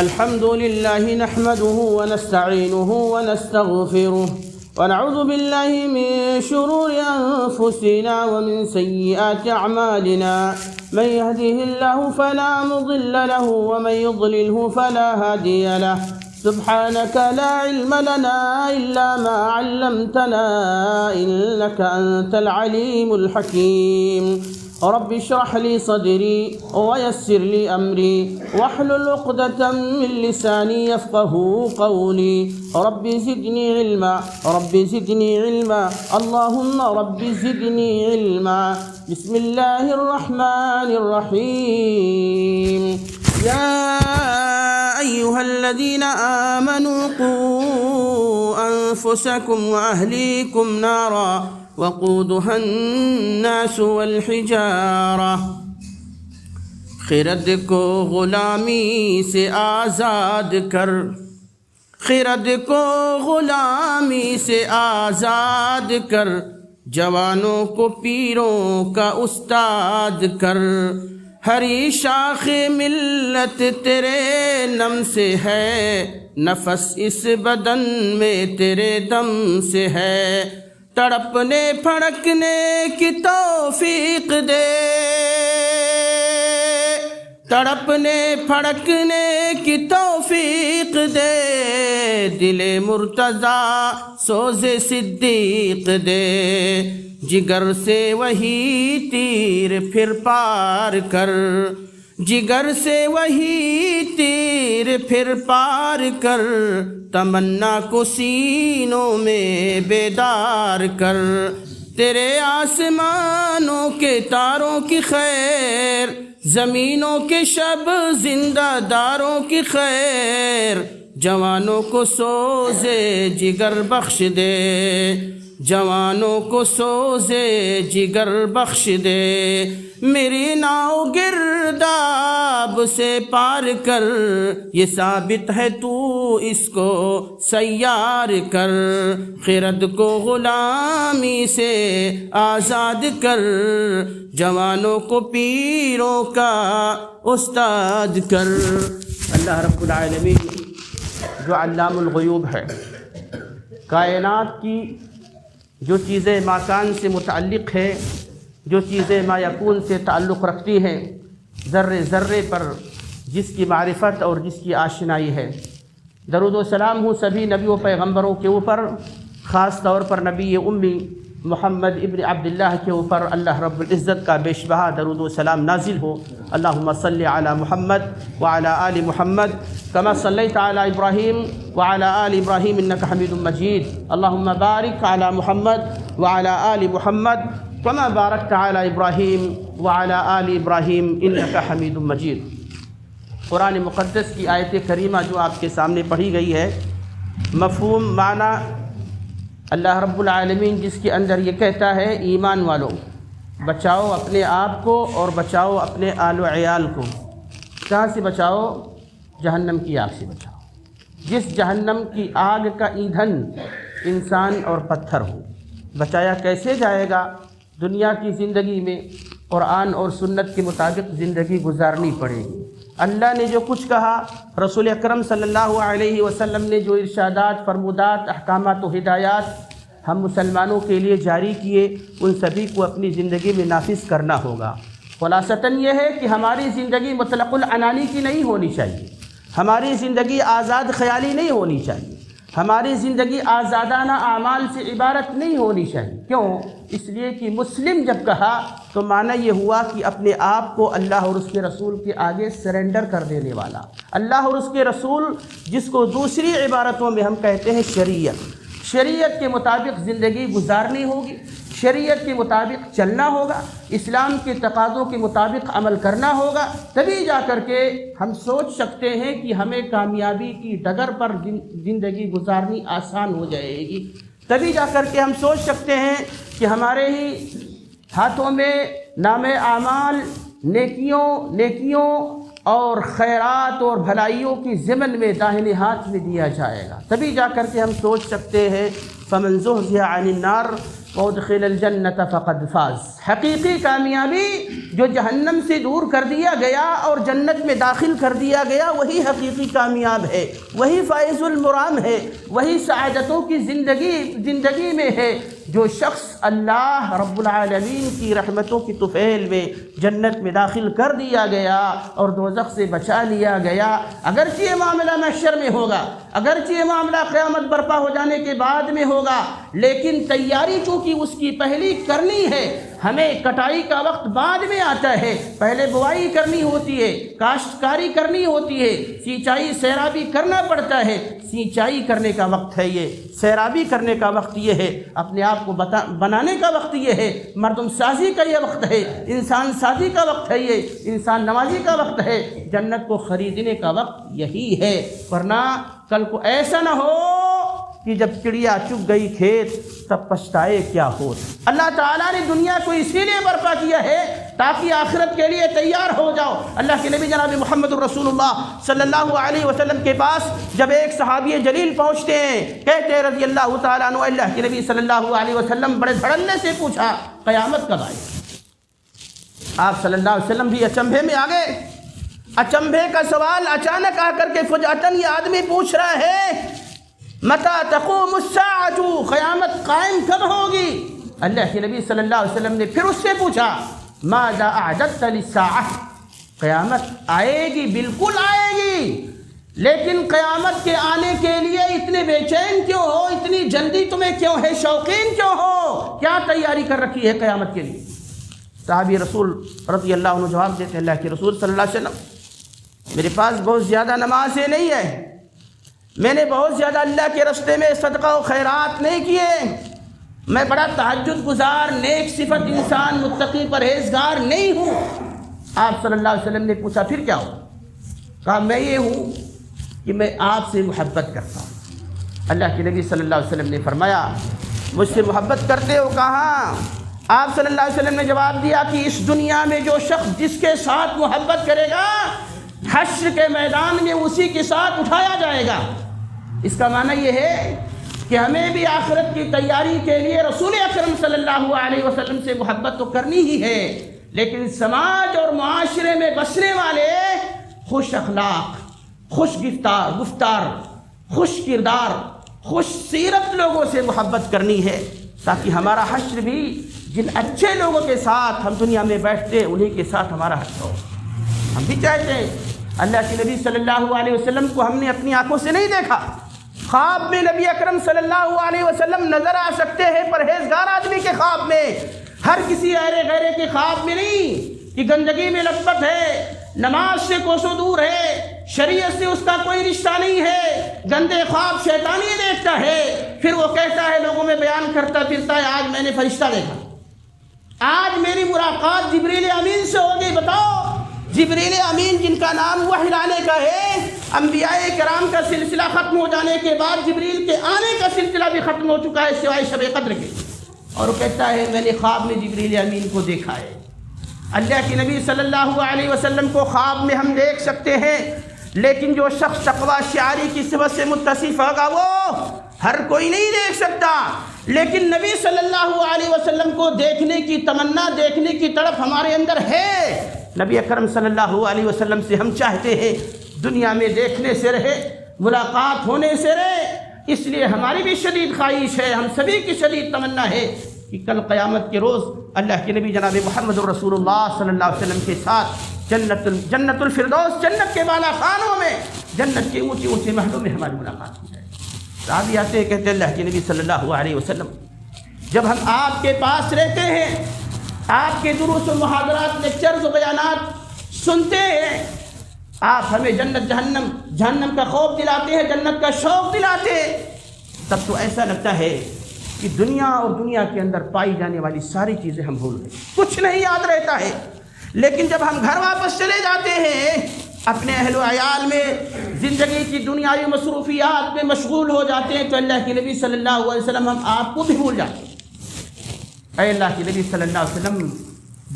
الحمد لله نحمده ونستعينه ونستغفره ونعوذ بالله من شرور أنفسنا ومن سيئات أعمالنا من يهده الله فلا مضل له ومن يضلله فلا هادي له سبحانك لا علم لنا إلا ما علمتنا إنك أنت العليم الحكيم رب اشرح لي صدري ويسر لي أمري واحلل عقدة من لساني يفقهوا قولي رب زدني علما رب زدني علما اللهم رب زدني علما بسم الله الرحمن الرحيم يا أيها الذين آمنوا قوا أنفسكم وأهليكم نارا وقودها الناس والحجارہ۔ خرد کو غلامی سے آزاد کر، خرد کو غلامی سے آزاد کر، جوانوں کو پیروں کا استاد کر۔ ہری شاخ ملت تیرے نم سے ہے، نفس اس بدن میں تیرے دم سے ہے۔ تڑپنے پھڑکنے کی توفیق دے، تڑپنے پھڑکنے کی توفیق دے، دل مرتضیٰ سوز صدیق دے۔ جگر سے وہی تیر پھر پار کر، جگر سے وہی تیر پھر پار کر، تمنا کو سینوں میں بیدار کر۔ تیرے آسمانوں کے تاروں کی خیر، زمینوں کے شب زندہ داروں کی خیر، جوانوں کو سوزے جگر بخش دے، جوانوں کو سوزے جگر بخش دے۔ میری ناؤ گرداب سے پار کر، یہ ثابت ہے تو اس کو سیار کر۔ خرد کو غلامی سے آزاد کر، جوانوں کو پیروں کا استاد کر۔ اللہ رب العالمین جو علام الغیوب ہے، کائنات کی جو چیزیں ماکان سے متعلق ہے، جو چیزیں ما یکون سے تعلق رکھتی ہیں، ذرے ذرے پر جس کی معرفت اور جس کی آشنائی ہے، درود و سلام ہوں سبھی نبی و پیغمبروں کے اوپر، خاص طور پر نبی امی محمد ابن عبداللہ کے اوپر اللہ رب العزت کا بے شبہ درود و سلام نازل ہو۔ اللہم صلی علی محمد وعلی آل محمد کما صلیت علی ابراہیم وعلی آل ابراہیم انک حمید مجید۔ اللہم بارک علی محمد وعلی آل محمد کما بارکت علی ابراہیم وعلی آل ابراہیم انک حمید مجید۔ قرآن مقدس کی آیت کریمہ جو آپ کے سامنے پڑھی گئی ہے، مفہوم معنی اللہ رب العالمین جس کے اندر یہ کہتا ہے، ایمان والو بچاؤ اپنے آپ کو اور بچاؤ اپنے آل و عیال کو۔ کہاں سے بچاؤ؟ جہنم کی آگ سے بچاؤ، جس جہنم کی آگ کا ایندھن انسان اور پتھر ہو۔ بچایا کیسے جائے گا؟ دنیا کی زندگی میں قرآن اور سنت کے مطابق زندگی گزارنی پڑے گی۔ اللہ نے جو کچھ کہا، رسول اکرم صلی اللہ علیہ وسلم نے جو ارشادات، فرمودات، احکامات و ہدایات ہم مسلمانوں کے لیے جاری کیے، ان سبھی کو اپنی زندگی میں نافذ کرنا ہوگا۔ خلاصتاً یہ ہے کہ ہماری زندگی مطلق العنانی کی نہیں ہونی چاہیے، ہماری زندگی آزاد خیالی نہیں ہونی چاہیے، ہماری زندگی آزادانہ اعمال سے عبارت نہیں ہونی چاہیے۔ کیوں؟ اس لیے کہ مسلم جب کہا تو معنی یہ ہوا کہ اپنے آپ کو اللہ اور اس کے رسول کے آگے سرنڈر کر دینے والا۔ اللہ اور اس کے رسول، جس کو دوسری عبارتوں میں ہم کہتے ہیں شریعت، شریعت کے مطابق زندگی گزارنی ہوگی، شریعت کے مطابق چلنا ہوگا، اسلام کے تقاضوں کے مطابق عمل کرنا ہوگا، تبھی جا کر کے ہم سوچ سکتے ہیں کہ ہمیں کامیابی کی ڈگر پر زندگی گزارنی آسان ہو جائے گی۔ تبھی جا کر کے ہم سوچ سکتے ہیں کہ ہمارے ہی ہاتھوں میں نام اعمال نیکیوں اور خیرات اور بھلائیوں کی ضمن میں داہنے ہاتھ میں دیا جائے گا۔ تبھی جا کر کے ہم سوچ سکتے ہیں فمن زحزح عن النار وادخل الجنة فقد فاز۔ حقیقی کامیابی جو جہنم سے دور کر دیا گیا اور جنت میں داخل کر دیا گیا وہی حقیقی کامیاب ہے، وہی فائز المرام ہے، وہی سعادتوں کی زندگی میں ہے۔ جو شخص اللہ رب العالمین کی رحمتوں کی طفیل میں جنت میں داخل کر دیا گیا اور دوزخ سے بچا لیا گیا، اگرچہ یہ معاملہ محشر میں ہوگا، اگرچہ یہ معاملہ قیامت برپا ہو جانے کے بعد میں ہوگا، لیکن تیاری چونکہ اس کی پہلی کرنی ہے۔ ہمیں کٹائی کا وقت بعد میں آتا ہے، پہلے بوائی کرنی ہوتی ہے، کاشتکاری کرنی ہوتی ہے، سینچائی سیرابی کرنا پڑتا ہے۔ سینچائی کرنے کا وقت ہے یہ، سیرابی کرنے کا وقت یہ ہے، اپنے آپ کو بنانے کا وقت یہ ہے، مردم سازی کا یہ وقت ہے، انسان سازی کا وقت ہے، یہ انسان نوازی کا وقت ہے، جنت کو خریدنے کا وقت یہی ہے۔ ورنہ کل کو ایسا نہ ہو کہ جب چڑیا چگ گئی کھیت تب پچھتائے کیا ہو۔ اللہ تعالیٰ نے دنیا کو اسی لیے برپا کیا ہے تاکہ آخرت کے لیے تیار ہو جاؤ۔ اللہ کے نبی جناب محمد رسول اللہ صلی اللہ علیہ وسلم کے پاس جب ایک صحابی جلیل پہنچتے ہیں، کہتے ہیں رضی اللہ تعالیٰ عنہ، اللہ کے نبی صلی اللہ علیہ وسلم بڑے دھڑلے سے پوچھا قیامت کب آئے؟ آپ صلی اللہ علیہ وسلم بھی اچنبھے میں آ گئے۔ اچنبھے کا سوال اچانک آ کر کے فجأتاً یہ آدمی پوچھ رہا ہے متى تقوم الساعۃ، قیامت قائم کب ہوگی؟ اللہ کے نبی صلی اللہ علیہ وسلم نے پھر اس سے پوچھا ماذا اعددت للساعۃ، قیامت آئے گی، بالکل آئے گی، لیکن قیامت کے آنے کے لیے اتنے بے چین کیوں ہو، اتنی جلدی تمہیں کیوں ہے، شوقین کیوں ہو، کیا تیاری کر رکھی ہے قیامت کے لیے؟ صحابی رسول رضی اللہ عنہ جواب دیتے ہیں اللہ کے رسول صلی اللہ علیہ وسلم میرے پاس بہت زیادہ نمازیں نہیں ہیں، میں نے بہت زیادہ اللہ کے راستے میں صدقہ و خیرات نہیں کیے، میں بڑا تہجد گزار نیک صفت انسان متقی پرہیزگار نہیں ہوں۔ آپ صلی اللہ علیہ وسلم نے پوچھا پھر کیا ہو؟ کہا میں یہ ہوں کہ میں آپ سے محبت کرتا ہوں۔ اللہ کے نبی صلی اللہ علیہ وسلم نے فرمایا مجھ سے محبت کرتے ہو؟ کہاں؟ آپ صلی اللہ علیہ وسلم نے جواب دیا کہ اس دنیا میں جو شخص جس کے ساتھ محبت کرے گا حشر کے میدان میں اسی کے ساتھ اٹھایا جائے گا۔ اس کا معنی یہ ہے کہ ہمیں بھی آخرت کی تیاری کے لیے رسول اکرم صلی اللہ علیہ وسلم سے محبت تو کرنی ہی ہے، لیکن سماج اور معاشرے میں بسنے والے خوش اخلاق، خوش گفتار، خوش کردار، خوش سیرت لوگوں سے محبت کرنی ہے تاکہ ہمارا حشر بھی جن اچھے لوگوں کے ساتھ ہم دنیا میں بیٹھتے ہیں انہی کے ساتھ ہمارا حشر ہو۔ ہم بھی چاہتے ہیں، اللہ کے نبی صلی اللہ علیہ وسلم کو ہم نے اپنی آنکھوں سے نہیں دیکھا، خواب میں نبی اکرم صلی اللہ علیہ وسلم نظر آ سکتے ہیں پرہیزگار آدمی کے خواب میں، ہر کسی ایرے غیرے کے خواب میں نہیں کہ گندگی میں لطپت ہے، نماز سے کوسوں دور ہے، شریعت سے اس کا کوئی رشتہ نہیں ہے، گندے خواب شیطانی دیکھتا ہے، پھر وہ کہتا ہے لوگوں میں بیان کرتا پھرتا ہے آج میں نے فرشتہ دیکھا، آج میری ملاقات جبریل امین سے ہوگی۔ بتاؤ جبریل امین جن کا نام وحی لانے کا ہے، انبیاء کرام کا سلسلہ ختم ہو جانے کے بعد جبریل کے آنے کا سلسلہ بھی ختم ہو چکا ہے سوائے شب قدر کے، اور وہ کہتا ہے میں نے خواب میں جبریل امین کو دیکھا ہے۔ اللہ کے نبی صلی اللہ علیہ وسلم کو خواب میں ہم دیکھ سکتے ہیں، لیکن جو شخص تقویٰ شعاری کی صفت سے متصف ہوگا وہ ہر کوئی نہیں دیکھ سکتا، لیکن نبی صلی اللہ علیہ وسلم کو دیکھنے کی تمنا، دیکھنے کی طرف ہمارے اندر ہے۔ نبی اکرم صلی اللہ علیہ وسلم سے ہم چاہتے ہیں دنیا میں دیکھنے سے رہے، ملاقات ہونے سے رہے، اس لیے ہماری بھی شدید خواہش ہے، ہم سبھی کی شدید تمنا ہے کہ کل قیامت کے روز اللہ کے نبی جناب محمد رسول اللہ صلی اللہ علیہ وسلم کے ساتھ جنت الفردوس، جنت کے بالا خانوں میں، جنت کے اونچے اونچے محلوں میں ہماری ملاقات ہو جائے۔ صحابی آتے ہیں کہتے ہیں اللہ کے نبی صلی اللہ علیہ وسلم جب ہم آپ کے پاس رہتے ہیں، آپ کے دروس و محاضرات، لیکچرز و بیانات سنتے ہیں، آپ ہمیں جنت جہنم کا خوف دلاتے ہیں، جنت کا شوق دلاتے ہیں، تب تو ایسا لگتا ہے کہ دنیا اور دنیا کے اندر پائی جانے والی ساری چیزیں ہم بھول گئے، کچھ نہیں یاد رہتا ہے۔ لیکن جب ہم گھر واپس چلے جاتے ہیں، اپنے اہل و عیال میں، زندگی کی دنیاوی مصروفیات میں مشغول ہو جاتے ہیں، تو اللہ کے نبی صلی اللہ علیہ وسلم ہم آپ کو بھی بھول جاتے ہیں۔ اے اللہ کے نبی صلی اللہ علیہ وسلم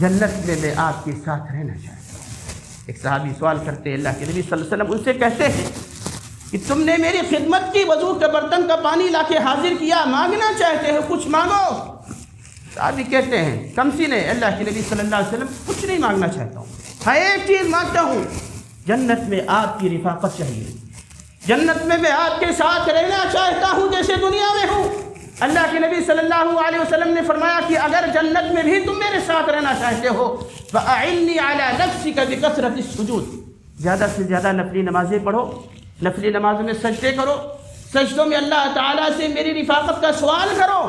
جنت میں آپ کے ساتھ رہنا چاہتا ہوں۔ ایک صحابی سوال کرتے ہیں، اللہ کے نبی صلی اللہ علیہ وسلم ان سے کہتے ہیں کہ تم نے میری خدمت کی، وضو کے برتن کا پانی لا کے حاضر کیا، مانگنا چاہتے ہو کچھ مانگو۔ صحابی کہتے ہیں کمسن ہے اللہ کے نبی صلی اللہ علیہ وسلم کچھ نہیں مانگنا چاہتا ہوں، ہاں ایک چیز مانگتا ہوں، جنت میں آپ کی رفاقت چاہیے، جنت میں آپ کے ساتھ رہنا چاہتا ہوں جیسے دنیا میں ہوں۔ اللہ کے نبی صلی اللہ علیہ وسلم نے فرمایا کہ اگر جنت میں بھی تم میرے ساتھ رہنا چاہتے ہو فَأَعِنِّي عَلَى نَفْسِكَ بِكَثْرَةِ السُّجُودِ، زیادہ سے زیادہ نفلی نمازیں پڑھو، نفلی نمازوں میں سجدے کرو، سجدوں میں اللہ تعالیٰ سے میری رفاقت کا سوال کرو،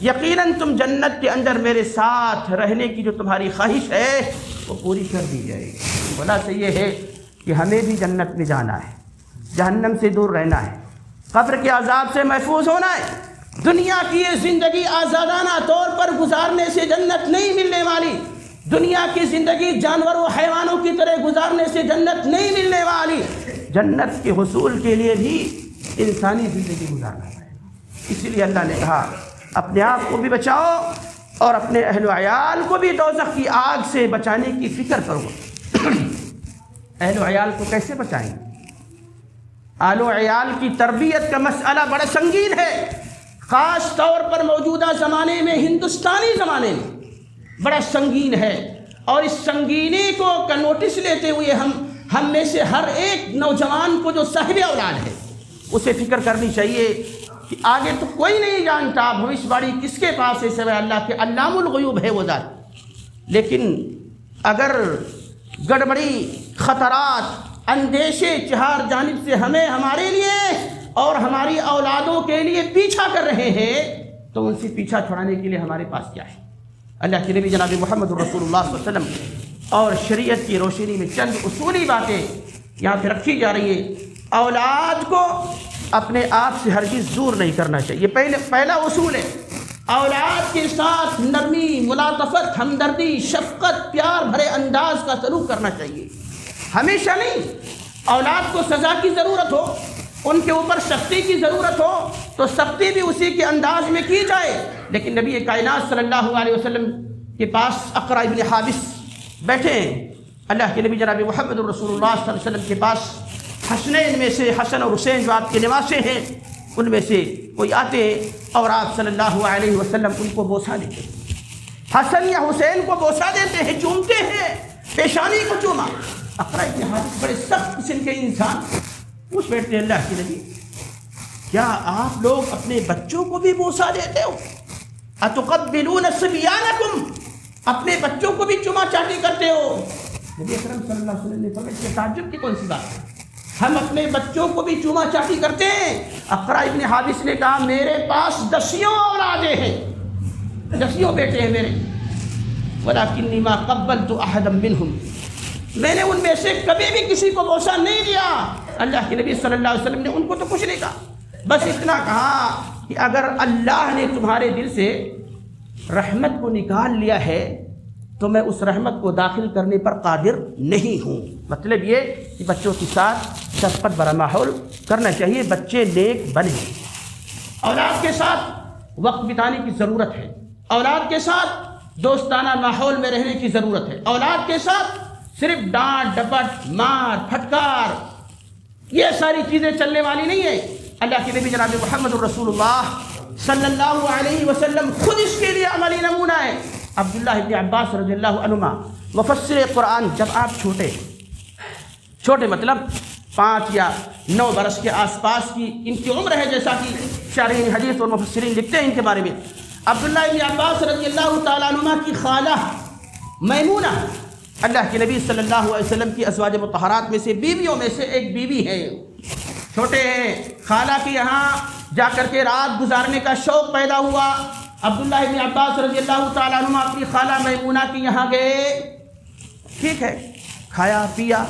یقیناً تم جنت کے اندر میرے ساتھ رہنے کی جو تمہاری خواہش ہے وہ پوری کر دی جائے گی۔ خلاصہ یہ ہے کہ ہمیں بھی جنت میں جانا ہے، جہنم سے دور رہنا ہے، قبر کے عذاب سے محفوظ ہونا ہے۔ دنیا کی یہ زندگی آزادانہ طور پر گزارنے سے جنت نہیں ملنے والی، دنیا کی زندگی جانوروں حیوانوں کی طرح گزارنے سے جنت نہیں ملنے والی۔ جنت کے حصول کے لیے بھی انسانی زندگی گزارنا ہے، اسی لیے اللہ نے کہا اپنے آپ کو بھی بچاؤ اور اپنے اہل و عیال کو بھی دوزخ کی آگ سے بچانے کی فکر کرو۔ اہل و عیال کو کیسے بچائیں؟ اہل و عیال کی تربیت کا مسئلہ بڑا سنگین ہے، خاص طور پر موجودہ زمانے میں، ہندوستانی زمانے میں بڑا سنگین ہے، اور اس سنگینی کو کا نوٹس لیتے ہوئے ہم میں سے ہر ایک نوجوان کو جو صاحب اولاد ہے اسے فکر کرنی چاہیے کہ آگے تو کوئی نہیں جانتا بھوشیہ واڑی کس کے پاس ہے سوائے اللہ کے، علام الغیوب ہے وہ ذات، لیکن اگر گڑبڑی، خطرات، اندیشے چہار جانب سے ہمیں ہمارے لیے اور ہماری اولادوں کے لیے پیچھا کر رہے ہیں تو ان سے پیچھا چھڑانے کے لیے ہمارے پاس کیا ہے؟ اللہ کے نبی جناب محمد رسول اللہ صلی اللہ علیہ وسلم اور شریعت کی روشنی میں چند اصولی باتیں یہاں پہ رکھی جا رہی ہیں۔ اولاد کو اپنے آپ سے ہرگز دور نہیں کرنا چاہیے، پہلا اصول ہے اولاد کے ساتھ نرمی، ملاطفت، ہمدردی، شفقت، پیار بھرے انداز کا سلوک کرنا چاہیے، ہمیشہ نہیں۔ اولاد کو سزا کی ضرورت ہو، ان کے اوپر سختی کی ضرورت ہو تو سختی بھی اسی کے انداز میں کی جائے، لیکن نبی کائنات صلی اللہ علیہ وسلم کے پاس اقرع ابن حابس بیٹھے ہیں، اللہ کے نبی جناب محمد رسول اللہ صلی اللہ علیہ وسلم کے پاس حسنین میں سے حسن اور حسین جو آپ کے نواسے ہیں ان میں سے کوئی آتے ہیں اور آپ صلی اللہ علیہ وسلم ان کو بوسہ دیتے ہیں، حسن یا حسین کو بوسہ دیتے ہیں، چومتے ہیں، پیشانی کو چوما۔ اقرع ابن حابس بڑے سخت قسم کے انسان پوچھ بیٹھتے ہیں اللہ کے نبی کیا آپ لوگ اپنے بچوں کو بھی بوسہ دیتے ہو؟ اتقبلون صبیانکم، اپنے بچوں کو بھی چما چاٹی کرتے ہو؟ نبی اکرم صلی اللہ علیہ وسلم نے فرمایا کہ تعجب کی کون سی بات ہے، ہم اپنے بچوں کو بھی چما چاٹی کرتے ہیں۔ اقرع ابن حابس نے کہا میرے پاس 10 اولادیں ہیں، 10 بیٹے ہیں میرے، ولکنی ما قبلت احدا منہم، میں نے ان میں سے کبھی بھی کسی کو بوسہ نہیں دیا۔ اللہ کے نبی صلی اللہ علیہ وسلم نے ان کو تو کچھ نہیں کہا، بس اتنا کہا کہ اگر اللہ نے تمہارے دل سے رحمت کو نکال لیا ہے تو میں اس رحمت کو داخل کرنے پر قادر نہیں ہوں۔ مطلب یہ کہ بچوں کے ساتھ شفقت بھرا ماحول کرنا چاہیے، بچے نیک بنے، اولاد کے ساتھ وقت بتانے کی ضرورت ہے، اولاد کے ساتھ دوستانہ ماحول میں رہنے کی ضرورت ہے، اولاد کے ساتھ صرف ڈانٹ ڈپٹ، مار پھٹکار، یہ ساری چیزیں چلنے والی نہیں ہے۔ اللہ کے نبی جناب محمد رسول اللہ صلی اللہ علیہ وسلم خود اس کے لیے عملی نمونہ ہے۔ عبداللہ ابن عباس رضی اللہ عنہما مفسر قرآن، جب آپ چھوٹے مطلب 5 یا 9 برس کے آس پاس کی ان کی عمر ہے، جیسا کہ شارحین حدیث اور مفسرین لکھتے ہیں ان کے بارے میں، عبداللہ ابن عباس رضی اللہ تعالیٰ عنہما کی خالہ میمونہ اللہ کے نبی صلی اللہ علیہ وسلم کی ازواج مطہرات میں سے بیویوں میں سے ایک بیوی ہے، چھوٹے ہیں، خالہ کے یہاں جا کر کے رات گزارنے کا شوق پیدا ہوا۔ عبداللہ ابن عباس رضی اللہ تعالیٰ عنہ اپنی خالہ میمونہ کے یہاں گئے، ٹھیک ہے، کھایا پیا،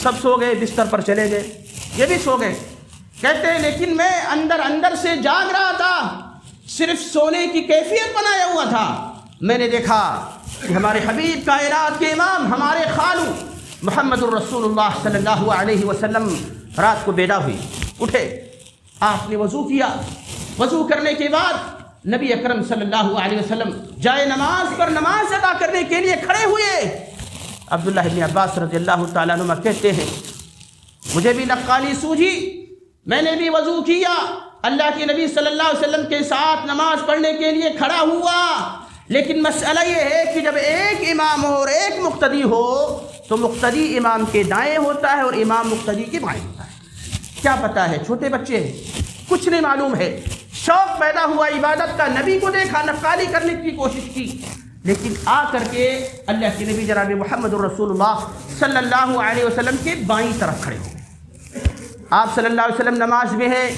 سب سو گئے، بستر پر چلے گئے، یہ بھی سو گئے۔ کہتے ہیں لیکن میں اندر سے جاگ رہا تھا، صرف سونے کی کیفیت بنایا ہوا تھا، میں نے دیکھا کہ ہمارے حبیب کائنات کے امام، ہمارے خالو محمد الرسول اللہ صلی اللہ علیہ وسلم رات کو بیدار ہوئی، اٹھے، آپ نے وضو کیا، وضو کرنے کے بعد نبی اکرم صلی اللہ علیہ وسلم جائے نماز پر نماز ادا کرنے کے لیے کھڑے ہوئے۔ عبداللہ ابن عباس رضی اللہ تعالیٰ عنہ کہتے ہیں مجھے بھی نقالی سوجھی، میں نے بھی وضو کیا، اللہ کے نبی صلی اللہ علیہ وسلم کے ساتھ نماز پڑھنے کے لیے کھڑا ہوا، لیکن مسئلہ یہ ہے کہ جب ایک امام ہو اور ایک مقتدی ہو تو مقتدی امام کے دائیں ہوتا ہے اور امام مقتدی کے بائیں ہوتا ہے۔ کیا پتہ ہے، چھوٹے بچے ہیں، کچھ نہیں معلوم ہے، شوق پیدا ہوا عبادت کا، نبی کو دیکھا، نقالی کرنے کی کوشش کی، لیکن آ کر کے اللہ کے نبی جناب محمد الرسول اللہ صلی اللہ علیہ وسلم کے بائیں طرف کھڑے ہو گئے۔ آپ صلی اللہ علیہ وسلم نماز میں ہیں،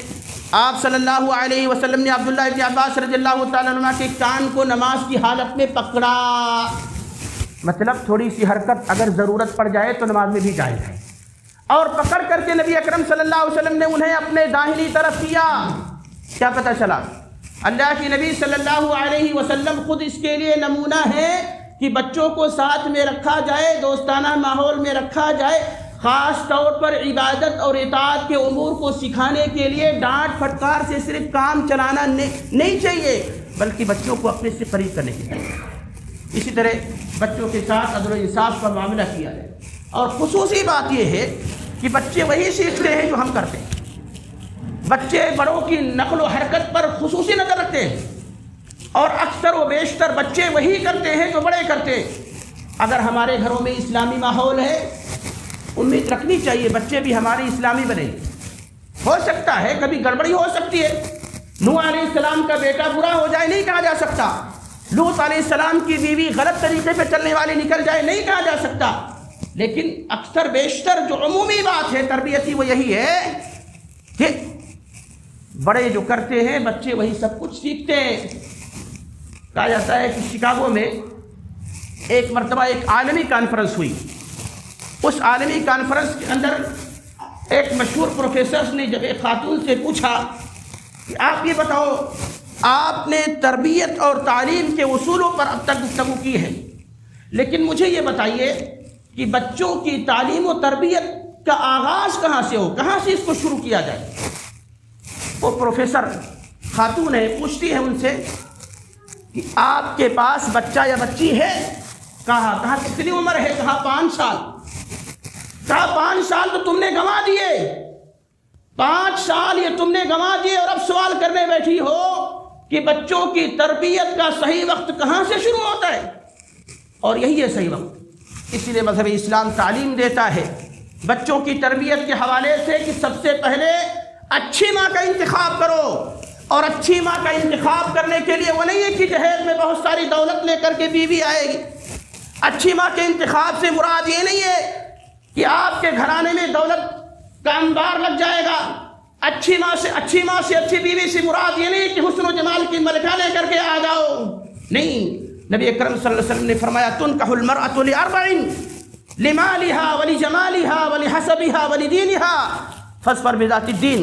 آپ صلی اللہ علیہ وسلم نے عبداللہ ابن عباس رضی اللہ تعالیٰ عنہ کے کان کو نماز کی حالت میں پکڑا، مطلب تھوڑی سی حرکت اگر ضرورت پڑ جائے تو نماز میں بھی جائز ہے، اور پکڑ کر کے نبی اکرم صلی اللہ علیہ وسلم نے انہیں اپنے داہنی طرف کیا۔ کیا پتہ چلا؟ اللہ کی نبی صلی اللہ علیہ وسلم خود اس کے لیے نمونہ ہے کہ بچوں کو ساتھ میں رکھا جائے، دوستانہ ماحول میں رکھا جائے، خاص طور پر عبادت اور اطاعت کے امور کو سکھانے کے لیے ڈانٹ پھٹکار سے صرف کام چلانا نہیں چاہیے، بلکہ بچوں کو اپنے سے قریب کرنے کی چاہیے۔ اسی طرح بچوں کے ساتھ عدل و انصاف کا معاملہ کیا جائے، اور خصوصی بات یہ ہے کہ بچے وہی سیکھتے ہیں جو ہم کرتے ہیں۔ بچے بڑوں کی نقل و حرکت پر خصوصی نظر رکھتے ہیں، اور اکثر و بیشتر بچے وہی کرتے ہیں جو بڑے کرتے ہیں۔ اگر ہمارے گھروں میں اسلامی ماحول ہے، امید رکھنی چاہیے بچے بھی ہمارے اسلامی بنے۔ ہو سکتا ہے کبھی گڑبڑی ہو سکتی ہے، نوح علیہ السلام کا بیٹا برا ہو جائے نہیں کہا جا سکتا، لوط علیہ السلام کی بیوی غلط طریقے پہ چلنے والی نکل جائے نہیں کہا جا سکتا، لیکن اکثر بیشتر جو عمومی بات ہے تربیتی وہ یہی ہے کہ بڑے جو کرتے ہیں بچے وہی سب کچھ سیکھتے ہیں۔ کہا جاتا ہے کہ شکاگو میں ایک مرتبہ ایک عالمی کانفرنس ہوئی، اس عالمی کانفرنس کے اندر ایک مشہور پروفیسر نے جب ایک خاتون سے پوچھا کہ آپ یہ بتاؤ، آپ نے تربیت اور تعلیم کے اصولوں پر اب تک گفتگو کی ہے، لیکن مجھے یہ بتائیے کہ بچوں کی تعلیم و تربیت کا آغاز کہاں سے ہو، کہاں سے اس کو شروع کیا جائے؟ وہ پروفیسر خاتون ہے، پوچھتی ہے ان سے کہ آپ کے پاس بچہ یا بچی ہے؟ کہا کتنی عمر ہے؟ کہا 5 سال۔ کہا 5 سال تو تم نے گنوا دیے، 5 سال یہ تم نے گنوا دیے، اور اب سوال کرنے بیٹھی ہو کہ بچوں کی تربیت کا صحیح وقت کہاں سے شروع ہوتا ہے؟ اور یہی ہے صحیح وقت۔ اسی لیے مذہب اسلام تعلیم دیتا ہے بچوں کی تربیت کے حوالے سے کہ سب سے پہلے اچھی ماں کا انتخاب کرو، اور اچھی ماں کا انتخاب کرنے کے لیے وہ نہیں ہے کہ جہیز میں بہت ساری دولت لے کر کے بیوی آئے گی۔ اچھی ماں کے انتخاب سے مراد یہ نہیں ہے کہ آپ کے گھرانے میں دولت کا انبار لگ جائے گا۔ اچھی ماں سے اچھی بیوی سے مراد یہ نہیں کہ حسن و جمال کی ملکہ لے کر کے آ جاؤ، نہیں۔ نبی اکرم صلی اللہ علیہ وسلم نے فرمایا تنکح المرأة لأربع لمالها ولجمالها ولحسبها ولدینها فاظفر بذات الدین۔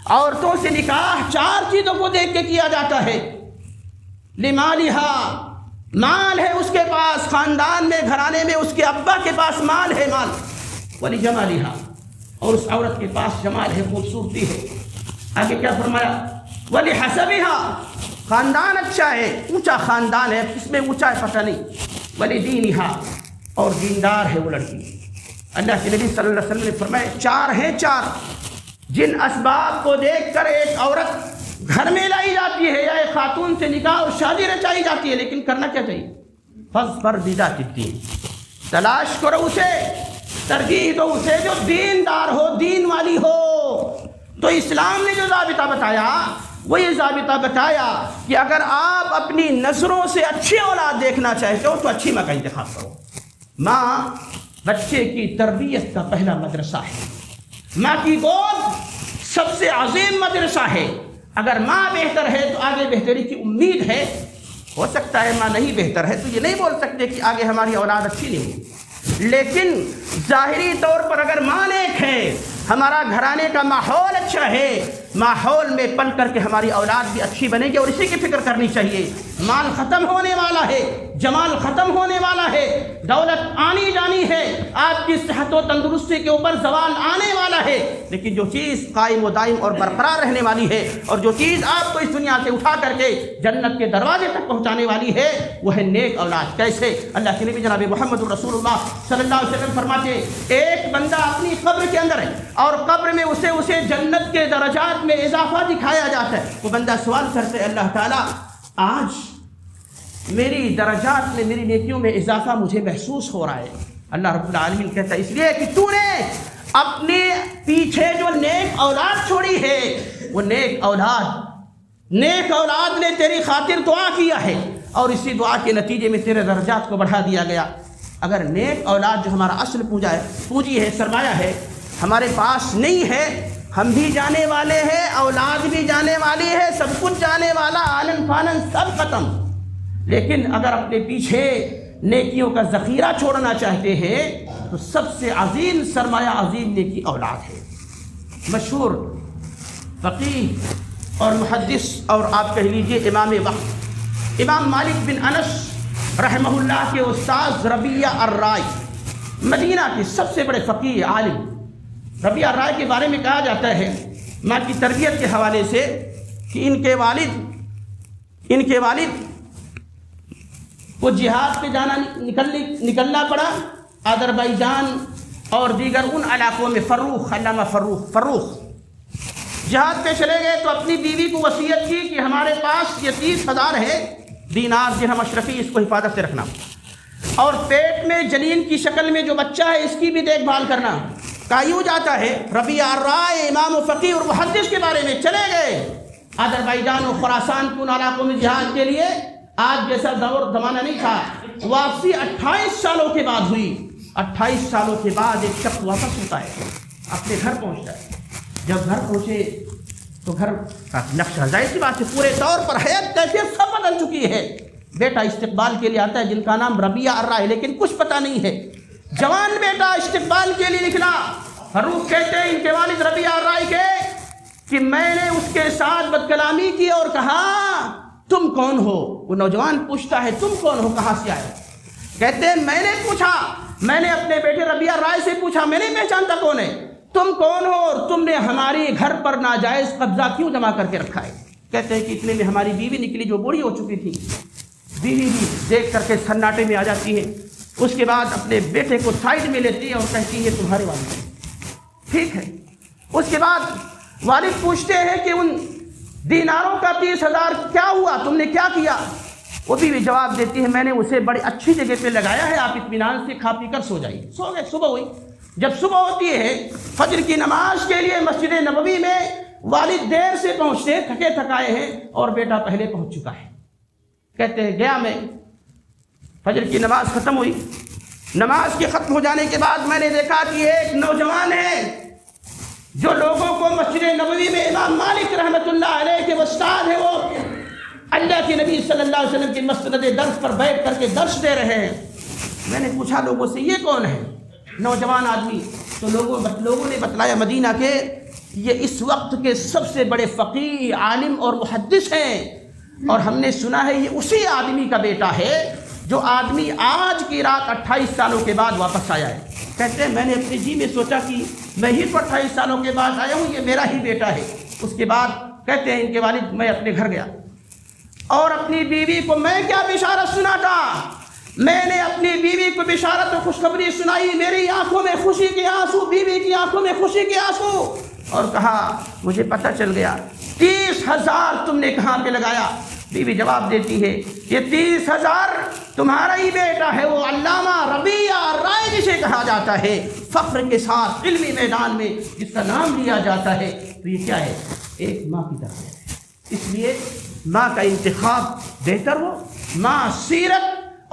عورتوں سے نکاح 4 چیزوں کو دیکھ کے کیا جاتا ہے۔ لمالها، مال ہے اس کے پاس، خاندان میں گھرانے میں اس کے ابا کے پاس مال ہے، مال۔ ولجمالها، اور اس عورت کے پاس جمال ہے، خوبصورتی ہے۔ آگے کیا فرمایا؟ ولحسبها، خاندان اچھا ہے، اونچا خاندان ہے، اس میں اونچا ہے پتہ نہیں۔ ولدینها، اور دیندار ہے وہ لڑکی۔ اللہ کے نبی صلی اللہ علیہ وسلم نے فرمایا 4 ہیں، 4 جن اسباب کو دیکھ کر ایک عورت گھر میں لائی جاتی ہے یا ایک خاتون سے نکاح اور شادی رچائی جاتی ہے، لیکن کرنا کیا چاہیے؟ فاظفر بذات الدین، تلاش کرو اسے، ترجیح دو اسے جو دیندار ہو، دین والی ہو۔ تو اسلام نے جو ضابطہ بتایا وہ یہ ضابطہ بتایا کہ اگر آپ اپنی نظروں سے اچھی اولاد دیکھنا چاہتے ہو تو اچھی ماں کا انتخاب کرو۔ ماں بچے کی تربیت کا پہلا مدرسہ ہے، ماں کی گود سب سے عظیم مدرسہ ہے۔ اگر ماں بہتر ہے تو آگے بہتری کی امید ہے۔ ہو سکتا ہے ماں نہیں بہتر ہے تو یہ نہیں بول سکتے کہ آگے ہماری اولاد اچھی نہیں ہوگی، لیکن ظاہری طور پر اگر ماں نیک ہے، ہمارا گھرانے کا ماحول اچھا ہے، ماحول میں پل کر کے ہماری اولاد بھی اچھی بنے گی، اور اسی کی فکر کرنی چاہیے۔ مال ختم ہونے والا ہے، جمال ختم ہونے والا ہے، دولت آنی جانی ہے، آپ کی صحت و تندرستی کے اوپر زوال آنے والا ہے، لیکن جو چیز قائم و دائم اور برقرار رہنے والی ہے، اور جو چیز آپ کو اس دنیا سے اٹھا کر کے جنت کے دروازے تک پہنچانے والی ہے، وہ ہے نیک اولاد۔ کیسے؟ اللہ کے نبی جناب محمد رسول اللہ صلی اللہ علیہ وسلم فرماتے ایک بندہ اپنی قبر کے اندر ہے اور قبر میں اسے جنت کے درجات میں اضافہ دکھایا جاتا ہے۔ وہ بندہ سوال کرتے اللہ تعالیٰ آج میری درجات میں، میری نیکیوں میں اضافہ مجھے محسوس ہو رہا ہے۔ اللہ رب العالمین کہتا ہے اس لیے کہ تو نے اپنے پیچھے جو نیک اولاد چھوڑی ہے، وہ نیک اولاد نے تیری خاطر دعا کیا ہے، اور اسی دعا کے نتیجے میں تیرے درجات کو بڑھا دیا گیا۔ اگر نیک اولاد جو ہمارا اصل پونجی ہے، سرمایہ ہے، ہمارے پاس نہیں ہے، ہم بھی جانے والے ہیں، اولاد بھی جانے والی ہے، سب کچھ جانے والا، آنن فانن سب ختم۔ لیکن اگر اپنے پیچھے نیکیوں کا ذخیرہ چھوڑنا چاہتے ہیں تو سب سے عظیم سرمایہ عظیم نیکی اولاد ہے۔ مشہور فقیہ اور محدث اور آپ کہہ لیجئے امام وقت امام مالک بن انس رحمہ اللہ کے استاذ ربیعہ الرائے، مدینہ کے سب سے بڑے فقیہ عالم، ربیعہ الرائے کے بارے میں کہا جاتا ہے ماں کی تربیت کے حوالے سے کہ ان کے والد کو جہاد پہ نکلنا پڑا، آذربائیجان اور دیگر ان علاقوں میں، علامہ فروخ جہاد پہ چلے گئے تو اپنی بیوی کو وصیت کی کہ ہمارے پاس یہ 30,000 ہے دینار درہم اشرفی، اس کو حفاظت سے رکھنا، اور پیٹ میں جنین کی شکل میں جو بچہ ہے اس کی بھی دیکھ بھال کرنا۔ کہا یوں جاتا ہے ربیعہ الرائے امام و فقیہ اور محدث کے بارے میں چلے گئے آذربائیجان و خراسان کے ان علاقوں میں جہاد کے لیے۔ آج جیسا دور زمانہ نہیں تھا، واپسی 28 سالوں کے بعد ہوئی۔ 28 سالوں کے بعد ایک شخص واپس ہوتا ہے، اپنے گھر پہنچتا ہے۔ جب گھر پہنچے تو گھر کا نقشہ، ظاہر سی بات ہے پورے طور پر حیات کیفیت سب بدل چکی ہے۔ بیٹا استقبال کے لیے آتا ہے جن کا نام ربیعہ الرائے، لیکن کچھ پتہ نہیں ہے۔ جوان بیٹا استقبال کے لیے نکلا، فروخ کہتے ہیں ان کے والد ربیعہ الرائے کے کہ میں نے اس کے ساتھ بدکلامی کی اور کہا تم کون ہو؟ وہ نوجوان پوچھتا ہے تم کون ہو، کہاں سے آئے؟ کہتے ہیں میں نے پوچھا، میں نے اپنے بیٹے ربیعہ الرائے سے پوچھا، میں نہیں پہچانتا کون ہے، تم کون ہو اور تم نے ہماری گھر پر ناجائز قبضہ کیوں جمع کر کے رکھا ہے؟ کہتے ہیں کہ اتنے میں ہماری بیوی نکلی جو بوڑھی ہو چکی تھی۔ بیوی بھی دیکھ کر کے سناٹے میں آ جاتی ہے، اس کے بعد اپنے بیٹے کو سائڈ میں لیتی ہے اور کہتی ہے تمہارے والد ہیں۔ ٹھیک ہے، اس کے بعد والد پوچھتے ہیں کہ ان دیناروں کا 30,000 کیا ہوا، تم نے کیا کیا؟ وہ بھی جواب دیتی ہے میں نے اسے بڑی اچھی جگہ پہ لگایا ہے، آپ اطمینان سے کھا پی کر سو جائیے۔ سو گئے، صبح ہوئی۔ جب صبح ہوتی ہے فجر کی نماز کے لیے مسجد نبوی میں والد دیر سے پہنچتے، تھکے تھکائے ہیں اور بیٹا پہلے پہنچ چکا ہے۔ کہتے ہیں گیا میں، فجر کی نماز ختم ہوئی، نماز کے ختم ہو جانے کے بعد میں نے دیکھا کہ ایک نوجوان ہے جو لوگوں کو مسجد نبوی میں امام مالک رحمۃ اللہ علیہ کے استاد ہے، وہ اللہ کے نبی صلی اللہ علیہ وسلم کی مسند درس پر بیٹھ کر کے درس دے رہے ہیں۔ میں نے پوچھا لوگوں سے یہ کون ہے نوجوان آدمی؟ تو لوگوں نے بتلایا مدینہ کے یہ اس وقت کے سب سے بڑے فقیہ، عالم اور محدث ہیں، اور ہم نے سنا ہے یہ اسی آدمی کا بیٹا ہے جو آدمی آج کی رات 28 سالوں کے بعد واپس آیا ہے۔ کہتے ہیں میں نے اپنے جی میں سوچا کہ میں ہی تو 28 سالوں کے بعد آیا ہوں، یہ میرا ہی بیٹا ہے۔ اس کے بعد کہتے ہیں ان کے والد میں اپنے گھر گیا اور اپنی بیوی کو میں کیا بشارت سناتا، میں نے اپنی بیوی کو بشارت و خوشخبری سنائی، میری آنکھوں میں خوشی کے آنسو، بیوی کی آنکھوں میں خوشی کے آنسو، اور کہا مجھے پتہ چل گیا 30,000 تم نے کہاں پہ لگایا؟ بیوی جواب دیتی ہے یہ 30,000 تمہارا ہی بیٹا ہے، وہ علامہ ربیعہ الرائے جسے کہا جاتا ہے، فخر کے ساتھ علمی میدان میں جس کا نام لیا جاتا ہے۔ تو یہ کیا ہے؟ ایک ماں کی طرف ہے۔ اس لیے ماں کا انتخاب بہتر ہو، ماں سیرت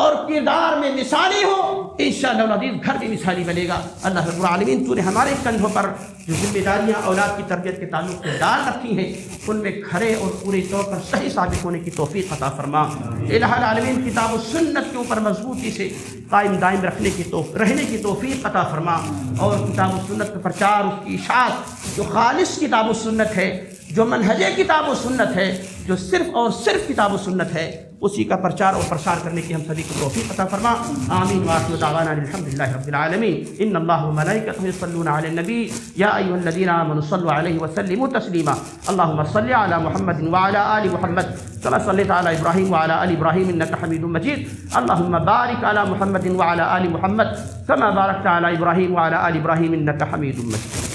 اور کردار میں مثالی ہو، انشاءاللہ العزیز گھر بھی مثالی بنے گا۔ اللہ رب العالمین تو نے ہمارے کندھوں پر جو ذمہ داریاں اولاد کی تربیت کے تعلق سے ڈال رکھی ہیں ان میں کھڑے اور پورے طور پر صحیح ثابت ہونے کی توفیق عطا فرما۔ الہ العالمین کتاب و سنت کے اوپر مضبوطی سے قائم دائم رہنے کی توفیق عطا فرما، اور کتاب و سنت کا پرچار، اس کی اشاعت، جو خالص کتاب و سنت ہے، جو منہج کتاب و سنت ہے، جو صرف اور صرف کتاب و سنت ہے، اسی کا پرچار اور پرسار کرنے کی ہم سبھی کو توفیق عطا فرما۔ آمین وآخر دعوانا الحمدللہ رب العالمین۔ ان اللہ وملائکتہ یصلون علی النبی یا ایھا الذین آمنوا صلوا علیہ وسلموا تسلیما۔ اللهم صل علی محمد وعلی آل محمد كما صليت على إبراهيم وعلى آل إبراهيم إنك حميد مجيد. اللهم بارك على محمد وعلى آل محمد كما باركت على إبراهيم وعلى آل إبراهيم إنك حميد مجيد.